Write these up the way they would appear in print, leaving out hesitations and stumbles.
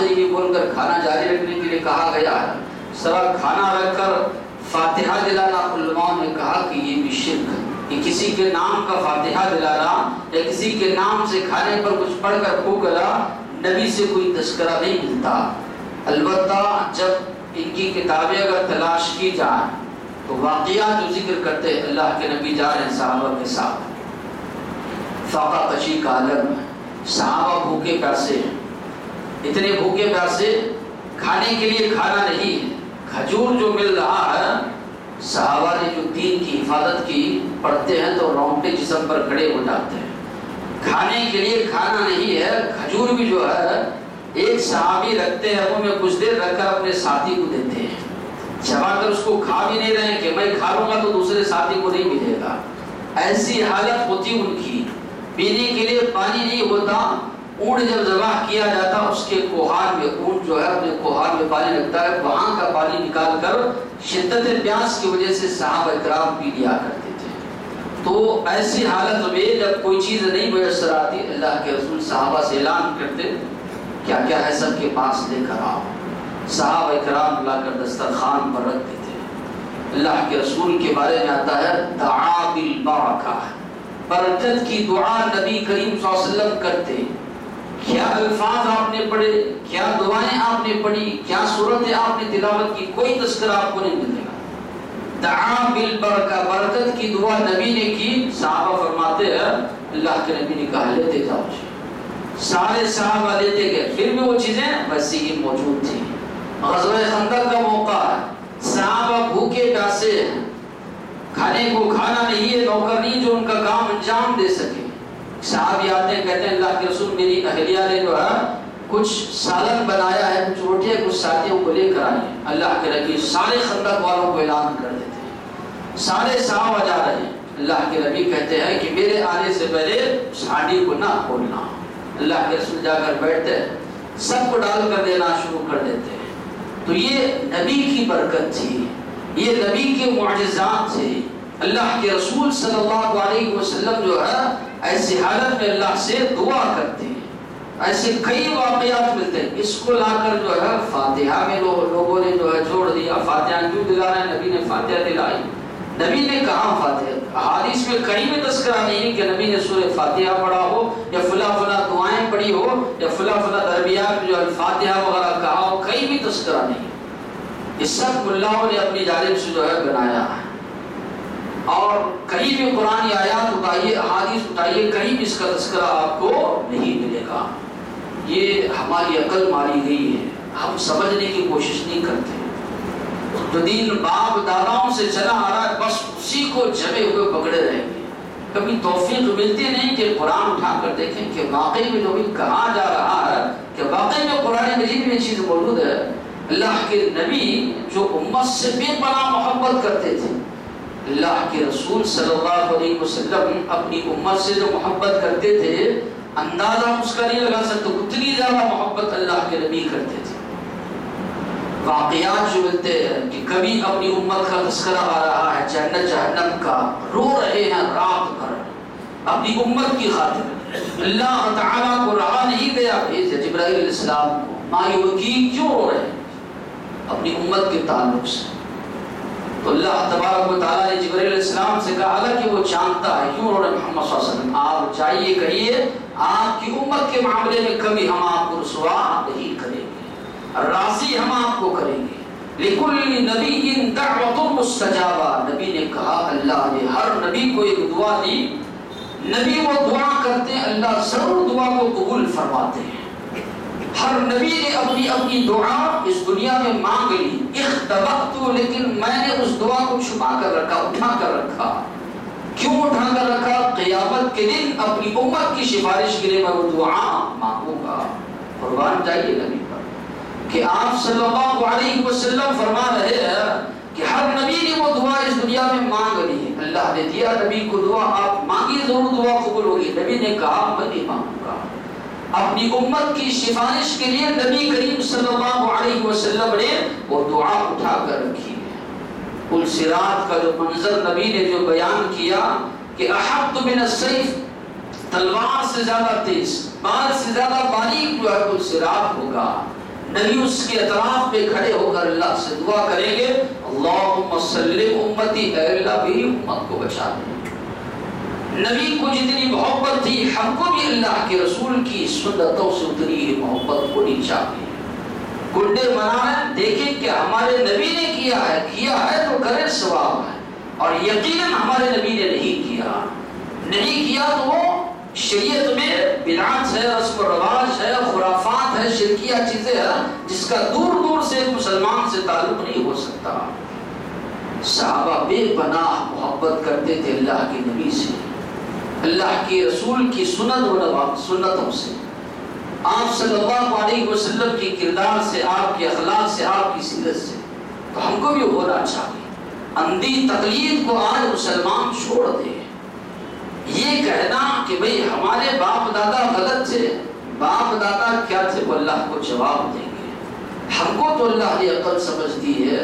آخری بھی بول کر کھانا جاری رکھنے کے لیے کہا گیا ہے. سرا کھانا رکھ کر فاتحہ دلانا، علماء نے کہا کہ یہ بھی شرک ہے. کہ کسی کے نام کا فاتحہ دلانا یا کسی کے نام سے کھانے پر کچھ پڑھ کر پھونکنا، نبی سے کوئی تذکرہ نہیں ملتا. البتہ جب ان کی کتابیں اگر تلاش کی جائیں تو واقعات جو ذکر کرتے ہیں، اللہ کے نبی جا رہے ہیں صحابہ کے ساتھ، فاقہ کشی کا عالم ہے، صحابہ بھوکے پیاسے ہیں، اتنے بھوکے پیاسے کھانے کے لیے کھانا نہیں ہے. کھجور جو مل رہا ہے، صحابہ نے جو دین کی حفاظت کی، پڑھتے ہیں تو رونگٹے جسم پر کھڑے ہو جاتے ہیں. کھانے کے لیے کھانا نہیں ہے، کھجور بھی جو ہے ایک صحابی رکھتے ہیں منہ میں، کچھ دیر رکھ کر اپنے ساتھی کو دیتے ہیں. چبا کر اس کو کھا بھی نہیں رہے کہ میں کھا لوں گا تو دوسرے ساتھی کو نہیں ملے گا. ایسی حالت ہوتی ان کی. پینے کے لیے پانی نہیں ہوتا. اونٹ جب ذبح کیا جاتا اس کے کوہان میں، اونٹ جو ہے اپنے کوہان میں پانی رکھتا ہے، وہاں کا پانی نکال کر شدت پیاس کی وجہ سے صحابہ کرام پی لیا کرتے تھے. تو ایسی حالت میں جب کوئی چیز نہیں میسر آتی، اللہ کے رسول صحابہ سے اعلان کرتے کیا کیا ہے سب کے پاس لے کر آؤ. صحابہ کرام لا کر دسترخوان پر رکھتے تھے. اللہ کے رسول کے بارے میں آتا ہے دعا بالبرکہ، برکت کی دعا نبی کریم صلی اللہ علیہ وسلم کرتے. کیا الفاظ آپ نے پڑھے، کیا دعائیں آپ نے پڑھی، کیا سورتیں آپ نے تلاوت کی، کوئی تذکرہ آپ کو نہیں ملے گا. دعا بالبرکہ، برکت کی دعا نبی نے کی. صحابہ فرماتے ہیں اللہ کے نبی نے کہا لیتے جاؤ. سارے صحابہ لیتے گئے، پھر بھی وہ چیزیں ویسی ہی موجود تھیں. غزوہ خندق کا موقع ہے، صحابہ بھوکے پیاسے ہیں، کھانے کو کھانا نہیں ہے، نوکر نہیں جو ان کا کام انجام دے سکے. صحابی آتے ہیں کہتے ہیں اللہ کے رسول میری اہلیہ نے جو ہے کچھ سالن بنایا ہے، کچھ روٹیاں کچھ ساتھیوں کو لے کر آئے. اللہ کے نبی سارے خندق والوں کو اعلان کر دیتے ہیں، سارے صحابہ جا رہے ہیں. اللہ کے نبی کہتے ہیں کہ میرے آنے سے پہلے اس ہانڈی کو نہ کھولنا. اللہ کے رسول جا کر بیٹھتے ہیں، سب کو ڈال کر دینا شروع کر دیتے ہیں. تو یہ نبی کی برکت تھی، یہ نبی کے معجزات تھے. اللہ کے رسول صلی اللہ علیہ وسلم جو ہے ایسی حالت میں اللہ سے دعا کرتے ہیں. ایسے کئی واقعات ملتے ہیں. اس کو لا کر جو ہے فاتحہ میں لوگوں نے جو ہے جوڑ دیا. فاتحہ کیوں دلا رہے ہیں؟ نبی نے فاتحہ دلائی. نبی نے کہا فاتحہ، حدیث میں کہیں بھی تذکرہ نہیں کہ نبی نے سورہ فاتحہ پڑھا ہو یا فلاں فلاں دعائیں پڑھی ہو یا فلاں فلاں درمیان جو الفاتحہ وغیرہ کہا ہو، کہیں بھی تذکرہ نہیں. یہ سب ملاؤں نے اپنی جانب سے جو ہے بنایا ہے. اور کہیں بھی قرآن آیات اٹھائیے، احادیث اٹھائیے، کہیں بھی اس کا تذکرہ آپ کو نہیں ملے گا. یہ ہماری عقل ماری گئی ہے، ہم سمجھنے کی کوشش نہیں کرتے. جو دین باپ داداؤں سے چلا آ رہا ہے بس اسی کو جمے ہوئے پکڑے رہیں گے. کبھی توفیق ملتی نہیں کہ قرآن اٹھا کر دیکھیں کہ واقعی میں جو بھی کہا جا رہا ہے کہ واقعی میں قرآن مجید میں چیز موجود ہے. اللہ کے نبی جو امت سے بے پناہ محبت کرتے تھے، اللہ کے رسول صلی اللہ علیہ وسلم اپنی امت سے جو محبت کرتے تھے اندازہ اس کا نہیں لگا سکتے اتنی زیادہ محبت اللہ کے نبی کرتے تھے. واقعات جو ملتے ہیں کہ کبھی اپنی امت کا تذکرہ آ رہا ہے جنت جہنم کا، رو رہے ہیں رات بھر اپنی امت کی خاطر. اللہ تعالیٰ کو رہا نہیں گیا، بھیجا جبرائیل علیہ السلام کو. مایوگی کیوں رو رہے ہیں اپنی امت کے تعلق سے؟ تو اللہ تبارک و تعالیٰ نے جبرائیل علیہ السلام سے کہا حالانکہ وہ جانتا ہے کیوں رو رہے محمد صلی اللہ علیہ وسلم. آپ جائیے کہیے آپ کی امت کے معاملے میں کبھی ہم آپ کو رسوا نہیں کریں گے، راضی ہم آپ کو کریں گے. لِكُلِّ نَبِيٍّ دَعْوَةٌ مُسْتَجَابَةٌ. نبی نے کہا اللہ نے ہر نبی کو ایک دعا دی. نبی وہ دعا کرتے ہیں اللہ ضرور دعا کو قبول فرماتے ہیں. ہر نبی نے اپنی اپنی دعا اس دنیا میں مانگ لی. اختبأت، لیکن میں نے اس دعا کو چھپا کر رکھا، اٹھا کر رکھا. کیوں اٹھا کر رکھا؟ قیامت کے دن اپنی امت کی سفارش کے لیے میں وہ دعا مانگوں گا. قربان جائیے نبی پر کہ آپ صلی اللہ علیہ وسلم فرما رہے ہیں کہ ہر نبی نے وہ دعا اس دنیا میں مانگ لی. اللہ نے دیا نبی کو دعا، آپ مانگیے ضرور دعا قبول ہوگی. نبی نے کہا میں نہیں مانگوں گا. اپنی امت کی سفارش کے لیے نبی کریم صلی اللہ علیہ وسلم نے وہ دعا اٹھا کر رکھی ہے. پل صراط کا جو منظر نبی نے جو بیان کیا کہ احد من السیف، تلوار سے زیادہ تیز، بال سے زیادہ باریک جو ہے پل صراط ہوگا. نبی اس کے اطراف پہ کھڑے ہو کر اللہ سے دعا کریں گے اللہم سلم امتی، اے اللہ میری امت کو بچا دے۔ نبی کو جتنی محبت تھی ہم کو بھی اللہ کے رسول کی سنتوں سے اتنی ہی محبت ہونی چاہیے۔ کنڈے منائیں، دیکھیں کہ ہمارے نبی نے کیا ہے تو کرے ثواب ہے، اور یقیناً ہمارے نبی نے نہیں کیا تو وہ شریعت میں بدعت ہے، رسم و رواج ہے، خرافات ہے، شرکیہ چیزیں ہیں جس کا دور دور سے مسلمان سے تعلق نہیں ہو سکتا۔ صحابہ بے پناہ محبت کرتے تھے اللہ کے نبی سے، اللہ کے رسول کی سنتوں سے، آپ صلی اللہ علیہ وسلم کی کردار سے، آپ کے اخلاق سے، آپ کی سیرت سے۔ تو ہم کو بھی ہونا چاہیے۔ اندھی تقلید کو آج مسلمان چھوڑ دے۔ یہ کہنا کہ بھئی ہمارے باپ دادا غلط تھے، باپ دادا کیا تھے وہ اللہ کو جواب دیں گے۔ ہم کو تو اللہ نے عقل سمجھ دی ہے،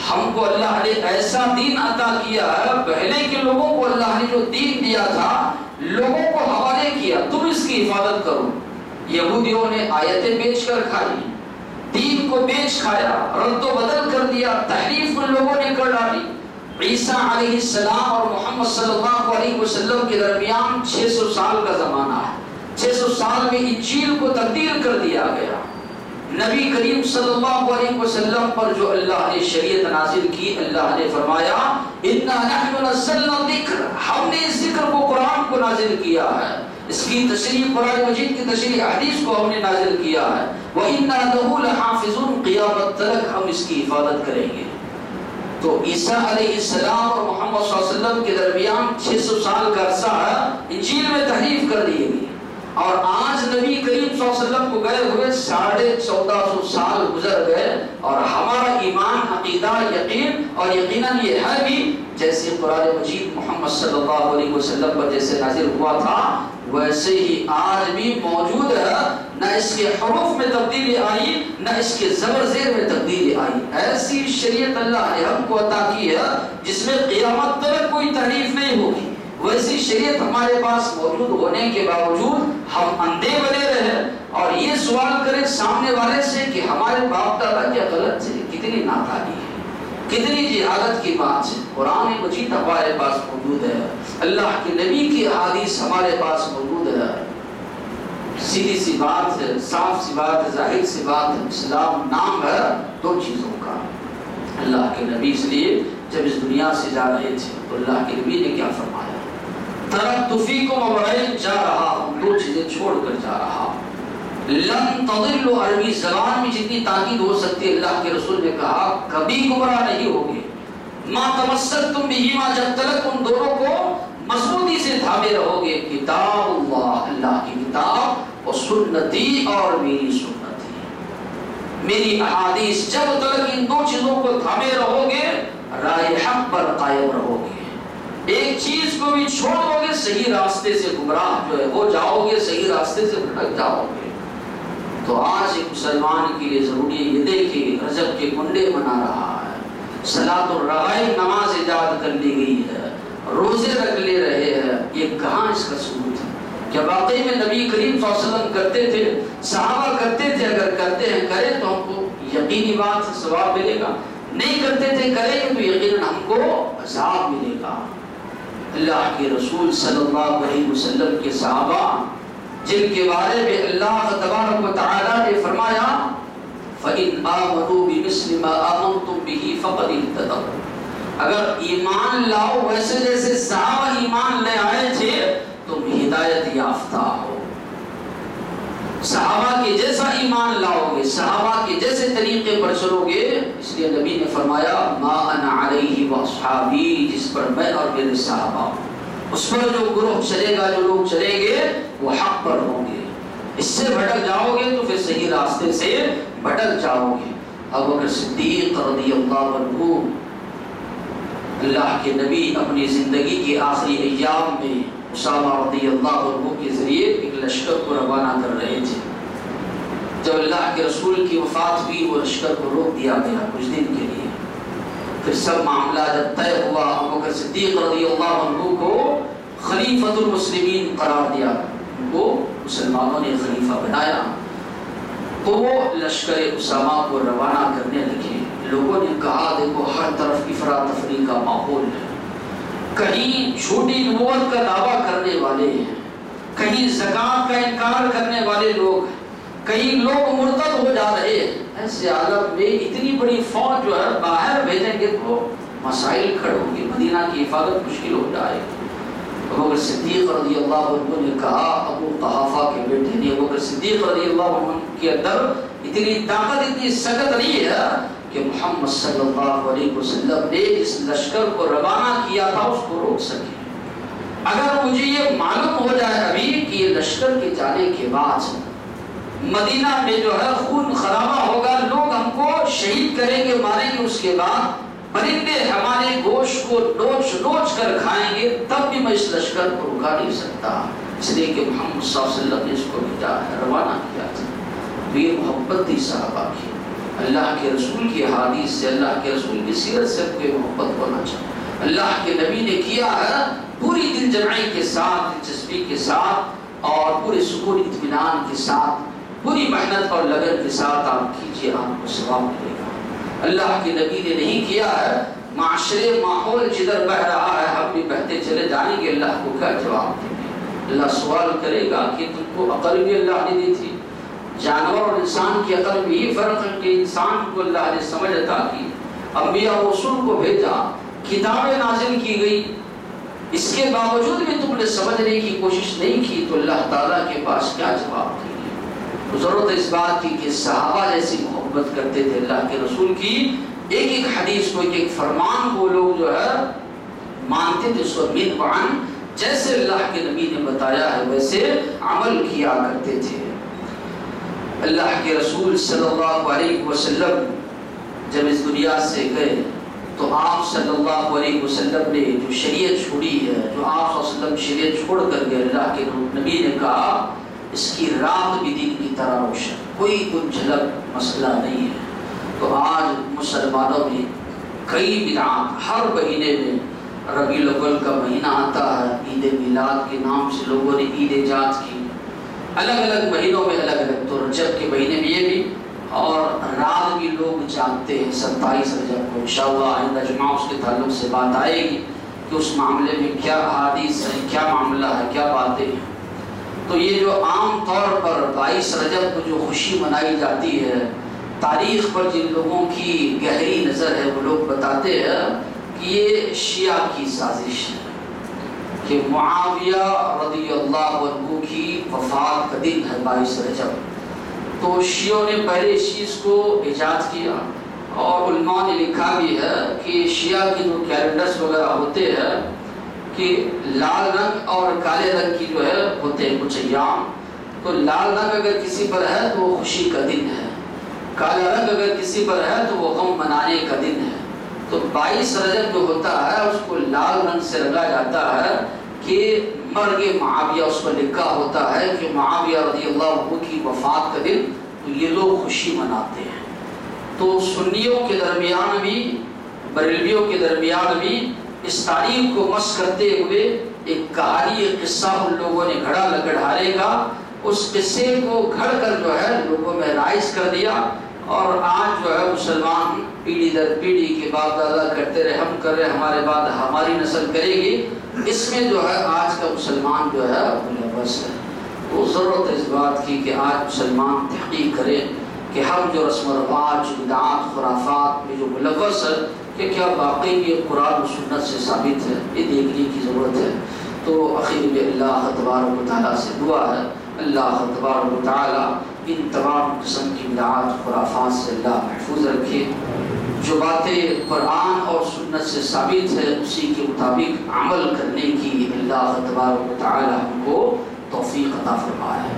ہم کو اللہ نے ایسا دین عطا کیا ہے، پہلے کے لوگوں کو اللہ نے جو دین دیا تھا لوگوں کو حوالے کیا، تم اس کی حفاظت کرو۔ یہودیوں نے آیتیں بیچ کر کھائی، دین کو بیچ کھایا، رد و بدل کر دیا، تحریف ان لوگوں نے کر ڈالی۔ عیسیٰ علیہ السلام اور محمد صلی اللہ علیہ وسلم کے درمیان 600 سال کا زمانہ ہے۔ 600 سال میں انجیل کو تبدیل کر دیا گیا۔ نبی کریم صلی اللہ علیہ وسلم پر جو اللہ نے شریعت نازل کی، اللہ نے فرمایا اِنَّا نَحْنُ نَزَّلْنَا الذِّكْرَ، ہم نے اس ذکر کو قرآن کو نازل کیا ہے، اس کی تشریح قرآن مجید کی تشریح حدیث کو ہم نے نازل کیا ہے۔ وَإِنَّا لَهُ لَحَافِظُونَ، قیامت تک ہم اس کی حفاظت کریں گے۔ تو عیسیٰ علیہ السلام اور محمد صلی اللہ علیہ وسلم کے درمیان 600 سال کا عرصہ ہے، انجیل میں تحریف کر دی گئی، اور آج نبی کریم صلی اللہ علیہ وسلم کو گئے ہوئے 1450 سال گزر گئے، اور ہمارا ایمان، عقیدہ، یقین، اور یقیناً یہ ہے بھی جیسے قرآن مجید محمد صلی اللہ علیہ وسلم پر جیسے نازل ہوا تھا ویسے ہی آج بھی موجود ہے۔ نہ اس کے حروف میں تبدیلی آئی، نہ اس کے زبر زیر میں تبدیلی آئی۔ ایسی شریعت اللہ نے ہم کو عطا کی ہے جس میں قیامت تک کوئی تحریف نہیں ہوگی۔ ویسی شریعت ہمارے پاس موجود ہونے کے باوجود ہم اندھے بنے رہے اور یہ سوال کریں سامنے والے سے کہ ہمارے باپ دادا کیا غلط تھے، کتنی نادانی ہے، کتنی جہالت کی بات ہے۔ قرآن مجید ہمارے پاس موجود ہے، اللہ کے نبی کی احادیث ہمارے پاس موجود ہے۔ سیدھی سی بات ہے، صاف سی بات ہے، ظاہر سی بات ہے۔ اسلام نام ہے دو چیزوں کا۔ اللہ کے نبی اس لیے جب اس دنیا سے جا رہے تھے تو اللہ کے نبی نے کیا فرمایا؟ ترکت فیکم امرین، جا رہا ہوں دو چیزیں چھوڑ کر جا رہا ہوں۔ لن تضلوا، عربی زبان میں جتنی تاکید ہو سکتی ہے اللہ کے رسول نے کہا کبھی گمراہ نہیں ہوگے۔ ما تمسکتم بہما، جب تک ان دونوں کو مضبوطی سے تھامے رہو گے، کتاب اللہ، اللہ کی کتاب، اور سنتی، اور میری سنتی، میری احادیث، جب تک ان دو چیزوں کو تھامے رہو گے راہ حق پر قائم رہو گے۔ ایک چیز کو بھی چھوڑ دو گے صحیح راستے سے گمراہ جو ہے ہو جاؤ گے، صحیح راستے سے بھٹک جاؤ گے۔ تو آج ایک مسلمان کے لیے ضروری ہے، یہ دیکھیں رجب کے کنڈے منا رہا ہے، صلاۃ الرغائب نماز ایجاد کر لی گئی ہے، روزے رکھ لے رہے ہیں، یہ کہاں اس کا ثبوت ہے؟ کیا واقعی میں نبی کریم صلی اللہ علیہ وسلم کرتے تھے، صحابہ کرتے تھے؟ اگر کرتے ہیں کریں تو ہم کو یقینی بات سے ثواب ملے گا، نہیں کرتے تھے کریں گے تو یقیناً ہم کو عذاب ملے گا۔ اللہ کے رسول صلی اللہ علیہ وسلم کے صحابہ جن کے بارے میں اللہ تبارک و تعالی نے فرمایا فَإِنْ آمَنُوا بِمِثْلِ مَا آمَنْتُمْ بِهِ فَقَدِ اهْتَدَوْا، اگر ایمان لاؤ ویسے جیسے صحابہ ایمان لے آئے تھے تم ہدایت یافتہ ہو۔ صحابہ کے جیسا ایمان لاؤ گے، صحابہ کے جیسے طریقے پر چلو گے، اس لیے نبی نے فرمایا ما انا علیہ واصحابی، جس پر میں اور میرے صحابہ، اس پر جو گروہ چلے گا، جو لوگ چلیں گے وہ حق پر ہوں گے۔ اس سے بھٹک جاؤ گے تو پھر صحیح راستے سے بھٹک جاؤ گے۔ ابوبکر صدیق رضی اللہ عنہ، اللہ کے نبی اپنی زندگی کی آخری ایام میں اسامہ رضی اللہ عنہ کے ذریعے ایک لشکر کو روانہ کر رہے تھے۔ جب اللہ کے رسول کی وفات ہوئی وہ لشکر کو روک دیا گیا کچھ دن کے لیے۔ پھر سب معاملہ جب طے ہوا، ابوبکر صدیق رضی اللہ عنہ کو خلیفۃ المسلمین قرار دیا، ان کو مسلمانوں نے خلیفہ بنایا۔ تو وہ لشکر اسامہ کو روانہ کرنے لگے۔ لوگوں نے کہا دیکھو ہر طرف افراتفری کا ماحول ہے، کہیں جھوٹی نبوت کا دعویٰ کرنے والے ہیں، کہیں زکوٰۃ کا انکار کرنے والے لوگ ہیں، کئی لوگ مرتد ہو جا رہے ہیں۔ ایسے عالم میں اتنی بڑی فوج جو ہے باہر بھیجیں گے تو مسائل کھڑے ہوں گے، مدینہ کی حفاظت مشکل ہو جائے گی۔ ابوبکر صدیق رضی اللہ عنہ نے کہا، ابو قحافہ کے بیٹے نے، ابوبکر صدیق رضی اللہ عنہ کے اندر اتنی طاقت، اتنی سکت نہیں ہے کہ محمد صلی اللہ علیہ وسلم نے اس لشکر کو روانہ کیا تھا اس کو روک سکے۔ اگر مجھے یہ معلوم ہو جائے ابھی کہ یہ لشکر کے جانے کے بعد مدینہ میں جو ہے خون خرابہ ہوگا، لوگ ہم کو شہید کریں گے، ماریں گے، اس کے بعد پرندے ہمارے گوشت کو نوچ نوچ کر کھائیں گے، تب بھی میں اس لشکر کو رکا نہیں سکتا، اس لیے کہ محمد صلی اللہ علیہ وسلم نے اس کو بھیجا ہے، روانہ کیا تھا۔ یہ محبت تھی صحابہ کی، اللہ کے رسول کی حدیث سے، اللہ کے رسول کی سیرت سے کوئی محبت ہونا چاہیے۔ اللہ کے نبی نے کیا ہے پوری دل جمعی کے ساتھ، دلچسپی کے ساتھ اور پورے سکون اطمینان کے ساتھ، پوری محنت اور لگن کے ساتھ آپ کیجئے، آپ کو ثواب ملے گا۔ اللہ کے نبی نے نہیں کیا ہے معاشرے ماحول جدھر بہ رہا ہے ہم بھی بہتے چلے جائیں گے، اللہ کو کیا جواب دیں گے؟ اللہ سوال کرے گا کہ تم کو عقل بھی اللہ نے دی تھی، جانور اور انسان کی عقل میں یہ فرق ہے کہ انسان کو اللہ نے سمجھ عطا کی، انبیاء و رسول کو بھیجا، کتابیں نازل کی گئی، اس کے باوجود بھی تم نے سمجھنے کی کوشش نہیں کی تو اللہ تعالیٰ کے پاس کیا جواب دیں گے؟ ضرورت اس بات کی کہ صحابہ جیسی محبت کرتے تھے اللہ کے رسول کی، ایک ایک حدیث کو، ایک ایک فرمان کو لوگ جو ہے مانتے تھے، سو من وعن، جیسے اللہ کے نبی نے بتایا ہے ویسے عمل کیا کرتے تھے۔ اللہ کے رسول صلی اللہ علیہ وسلم جب اس دنیا سے گئے تو آپ صلی اللہ علیہ وسلم نے جو شریعت چھوڑی ہے، جو آپ صلی اللہ علیہ وسلم شریعت چھوڑ کر گئے، اللہ کے نبی نے کہا اس کی رات بھی دن کی طرح روشن، کوئی جھلک مسئلہ نہیں ہے۔ تو آج مسلمانوں میں کئی بدعات، ہر مہینے میں ربیع الاول کا مہینہ آتا ہے، عید میلاد کے نام سے لوگوں نے عید ایجاد کی، الگ الگ مہینوں میں الگ الگ، تو رجب کے مہینے میں یہ بھی، اور رات بھی لوگ جانتے ہیں 27 رجب کو، انشاءاللہ آئندہ جمعہ اس کے تعلق سے بات آئے گی کہ اس معاملے میں کیا حدیث ہے، کیا معاملہ ہے، کیا باتیں ہیں۔ تو یہ جو عام طور پر 22 رجب کو جو خوشی منائی جاتی ہے، تاریخ پر جن لوگوں کی گہری نظر ہے وہ لوگ بتاتے ہیں کہ یہ شیعہ کی سازش ہے، کہ معاویہ رضی اللہ عنہ کی وفات کا دن ہے 22 رجب، تو شیعوں نے پہلے اس چیز کو ایجاد کیا، اور علماء نے لکھا بھی ہے کہ شیعہ کی جو کیلنڈرز وغیرہ ہوتے ہیں کہ لال رنگ اور کالے رنگ کی جو ہے ہوتے ہیں کچھ ایام، تو لال رنگ اگر کسی پر ہے تو وہ خوشی کا دن ہے، کالا رنگ اگر کسی پر ہے تو وہ غم منانے کا دن ہے۔ تو 22 رجب جو ہوتا ہے اس کو لال رنگ سے رنگا جاتا ہے کہ مرگ معاویہ، اس پر لکھا ہوتا ہے کہ معاویہ رضی اللہ عنہ کی وفات کا دن، تو یہ لوگ خوشی مناتے ہیں۔ تو سنیوں کے درمیان بھی، بریلویوں کے درمیان بھی اس تاریخ کو مس کرتے ہوئے ایک کہانی، ایک قصہ ان لوگوں نے گھڑا کا، اس قصے کو گھڑ کر جو ہے لوگوں میں رائج کر دیا، اور آج جو ہے مسلمان پیڑھی در پیڑھی کے باپ دادا کرتے رہے، ہم کر رہے، ہمارے بعد ہماری نسل کرے گی، اس میں جو ہے آج کا مسلمان جو ہے ملوث ہے۔ تو ضرورت ہے اس بات کی کہ آج مسلمان تحقیق کرے کہ ہم جو رسم و رواج، بدعات، خرافات میں جو ملوث ہے کہ کیا واقعی یہ قرآن و سنت سے ثابت ہے، یہ دیکھنے کی ضرورت ہے۔ تو آخر میں اللہ تبارک و تعالیٰ سے دعا ہے، اللہ تبارک و تعالیٰ ان تمام قسم کی بدعات، خرافات سے اللہ محفوظ رکھے، جو باتیں قرآن اور سنت سے ثابت ہے اسی کے مطابق عمل کرنے کی اللہ تبارک و تعالیٰ ہم کو توفیق عطا فرمائے۔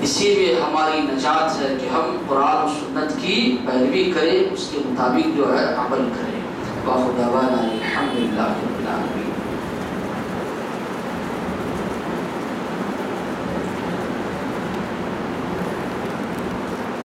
اسی میں ہماری نجات ہے کہ ہم قرآن و سنت کی پیروی کریں، اس کے مطابق جو ہے عمل کریں۔ وآخر دعوانا الحمدللہ رب العالمین۔